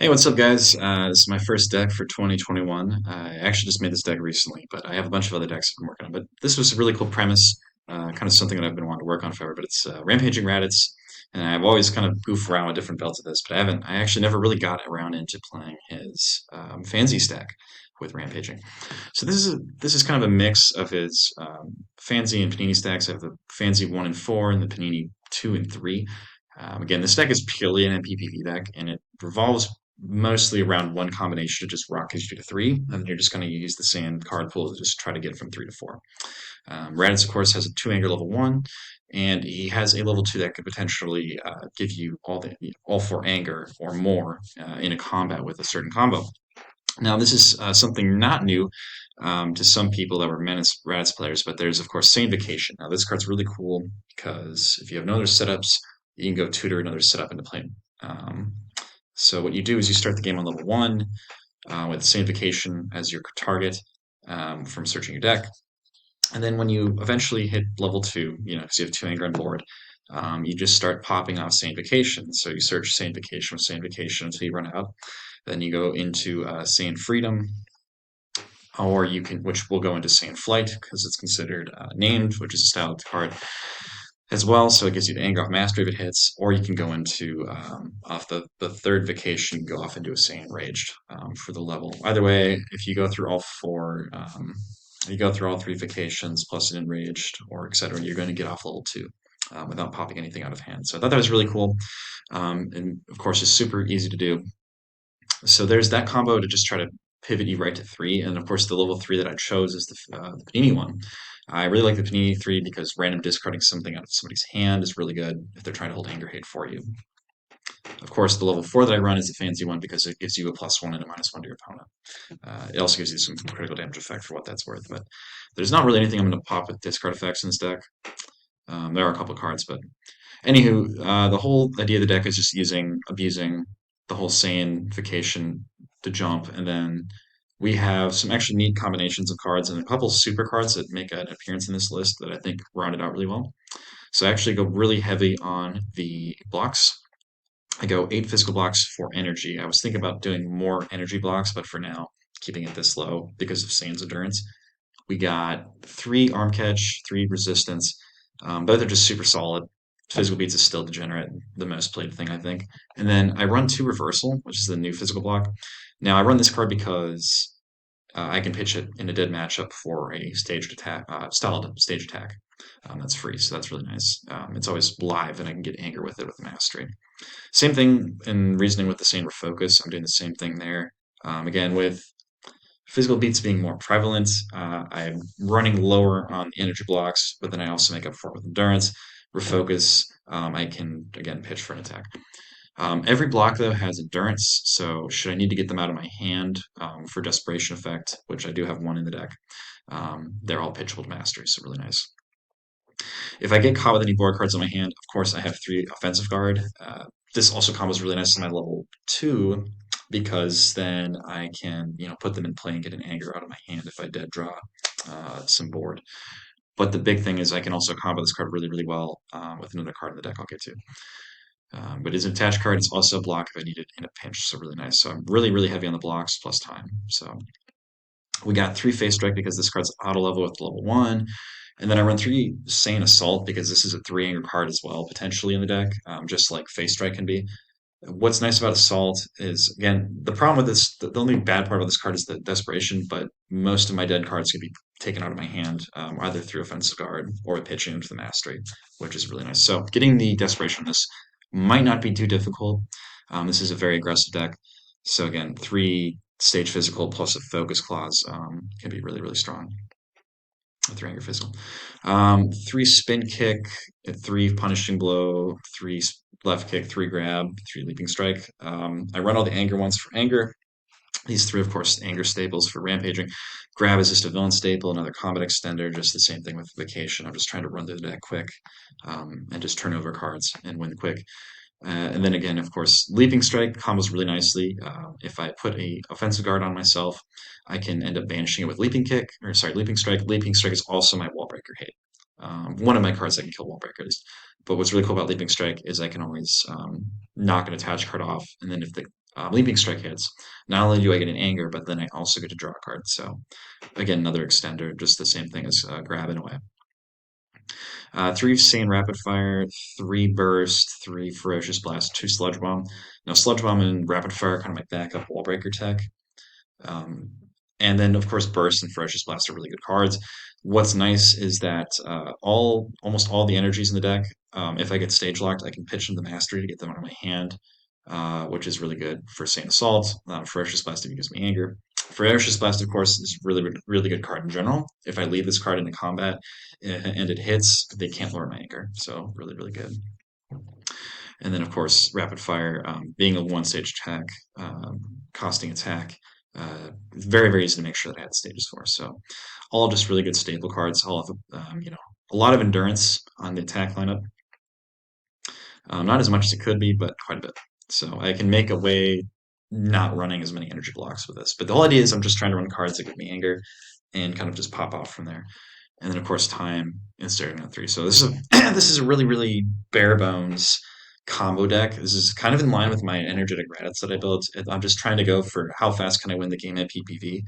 Hey, what's up, guys? This is my first deck for 2021. I actually just made this deck recently, but I have a bunch of other decks I've been working on. But this was a really cool premise, kind of something that I've been wanting to work on forever. But it's Rampaging Raditz, and I've always kind of goofed around with different builds of this, but I actually never really got around into playing his Fancy stack with Rampaging. So this is kind of a mix of his Fancy and Panini stacks. I have the Fancy 1 and 4 and the Panini 2 and 3. Again, this deck is purely an MPPV deck, and it revolves mostly around one combination to just rock you to 3, and you're just going to use the same card pool to just try to get from 3 to 4. Raditz, of course, has a 2 anger level 1, and he has a level 2 that could potentially give you all 4 anger or more in a combat with a certain combo. Now, this is something not new to some people that were Menace Raditz players, but there's, of course, Sane Vacation. Now, this card's really cool because if you have no other setups, you can go tutor another setup into play. Um, so what you do is you start the game on level 1 with Sane Vacation as your target from searching your deck. And then when you eventually hit level 2, because you have 2 anger on board, you just start popping off Sane Vacation. So you search Sane Vacation with Sane Vacation until you run out. Then you go into Sane Freedom, or you can, which will go into Sane Flight because it's considered named, which is a styled card as well. So it gives you the anger off mastery if it hits, or you can go into off the third vacation, go off into a Sane Raged for the level. Either way, if you go through all four, you go through all 3 vacations plus an enraged or etc., you're going to get off level 2. Without popping anything out of hand. So I thought that was really cool. And of course, it's super easy to do. So there's that combo to just try to pivot you right to 3. And of course, the level 3 that I chose is the Panini one. I really like the Panini 3 because random discarding something out of somebody's hand is really good if they're trying to hold Anger Hate for you. Of course, the level 4 that I run is the Fancy one because it gives you a +1 and a -1 to your opponent. It also gives you some critical damage effect for what that's worth, but there's not really anything I'm going to pop with discard effects in this deck. There are a couple cards, but anywho, the whole idea of the deck is just abusing the whole Saiyan-fication to jump, and then we have some actually neat combinations of cards and a couple super cards that make an appearance in this list that I think round it out really well. So I actually go really heavy on the blocks. I go 8 physical blocks for energy. I was thinking about doing more energy blocks, but for now, keeping it this low because of Saiyan's endurance. We got 3 arm catch, 3 resistance. Both are just super solid. Physical beats is still degenerate, the most played thing I think. And then I run 2 reversal, which is the new physical block. Now I run this card because I can pitch it in a dead matchup for a staged attack, styled stage attack. That's free, so that's really nice. It's always live, and I can get anger with it with mastery. Same thing in reasoning with the same refocus. I'm doing the same thing there. Again, with physical beats being more prevalent, I'm running lower on the energy blocks, but then I also make up for it with endurance. Refocus, I can again pitch for an attack. Every block though has endurance, so should I need to get them out of my hand for desperation effect, which I do have one in the deck, they're all pitchable to mastery, so really nice. If I get caught with any board cards on my hand, of course I have 3 offensive guard. This also combos really nice in my level 2 because then I can, put them in play and get an anger out of my hand if I dead draw some board. But the big thing is I can also combo this card really, really well with another card in the deck I'll get to. But as an attached card, it's also a block if I need it in a pinch, so really nice. So I'm really, really heavy on the blocks plus time. So we got 3 Face Strike because this card's auto level with level 1. And then I run 3 Sane Assault because this is a 3 anger card as well, potentially in the deck, just like Face Strike can be. What's nice about Assault is, again, the problem with this, the only bad part about this card is the Desperation, but most of my dead cards can be taken out of my hand, either through Offensive Guard or pitching into the Mastery, which is really nice. So getting the Desperation on this might not be too difficult. This is a very aggressive deck. So again, 3 Stage Physical plus a Focus Clause can be really, really strong. 3 anger physical. 3 spin kick, 3 punishing blow, 3 left kick, 3 grab, 3 leaping strike. I run all the anger ones for anger. These 3, of course, anger staples for rampaging. Grab is just a villain staple, another combat extender, just the same thing with vacation. I'm just trying to run through the deck quick and just turn over cards and win quick. And then again, of course, Leaping Strike combos really nicely. If I put a offensive guard on myself, I can end up banishing it with Leaping Kick, or sorry, Leaping Strike. Leaping Strike is also my Wall Breaker hate. One of my cards that can kill Wall Breakers. But what's really cool about Leaping Strike is I can always knock an attached card off, and then if the Leaping Strike hits. Not only do I get an anger, but then I also get to draw a card. So again, another extender, just the same thing as grab in a way. Three Sane Rapid Fire, three Burst, three Ferocious Blast, two Sludge Bomb. Now, Sludge Bomb and Rapid Fire are kind of my backup Wall Breaker tech. Um, and then, of course, Burst and Ferocious Blast are really good cards. What's nice is that almost all the energies in the deck, if I get stage locked, I can pitch them the Mastery to get them out of my hand, which is really good for Sane Assault. Ferocious Blast if it gives me anger. Ferocious Blast, of course, is really, really good card in general. If I lead this card into combat and it hits, they can't lower my anger. So really, really good. And then, of course, Rapid Fire, being a one-stage attack, costing attack, very, very easy to make sure that I had stages for. So all just really good staple cards. All of a lot of endurance on the attack lineup. Not as much as it could be, but quite a bit. So I can make a way not running as many energy blocks with this. But the whole idea is I'm just trying to run cards that give me anger and kind of just pop off from there. And then of course time and staring at three. So this is a this is a really, really bare bones combo deck. This is kind of in line with my energetic Raditz that I built. I'm just trying to go for how fast can I win the game at PPV.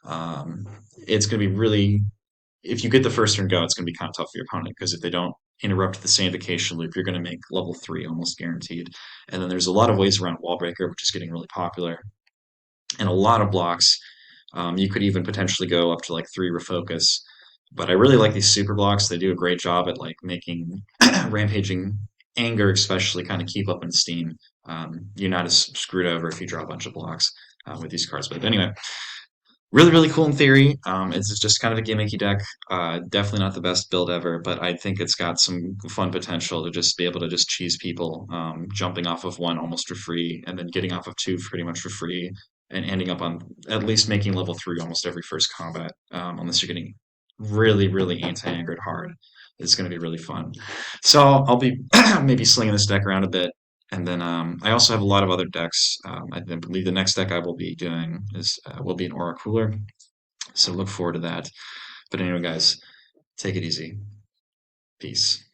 Um, it's going to be really, if you get the first turn go, it's going to be kind of tough for your opponent because if they don't interrupt the Sandification loop, you're going to make level 3 almost guaranteed. And then there's a lot of ways around Wall Breaker, which is getting really popular, and a lot of blocks. You could even potentially go up to like 3 Refocus. But I really like these super blocks. They do a great job at like making rampaging anger, especially kind of keep up in steam. You're not as screwed over if you draw a bunch of blocks with these cards. But anyway, really, really cool in theory. It's just kind of a gimmicky deck. Definitely not the best build ever, but I think it's got some fun potential to just be able to just cheese people, jumping off of one almost for free, and then getting off of two pretty much for free, and ending up on at least making level 3 almost every first combat, unless you're getting really, really anti-angered hard. It's going to be really fun. So I'll be maybe slinging this deck around a bit. And then I also have a lot of other decks. I believe the next deck I will be doing is will be an Aura Cooler, so look forward to that. But anyway, guys, take it easy. Peace.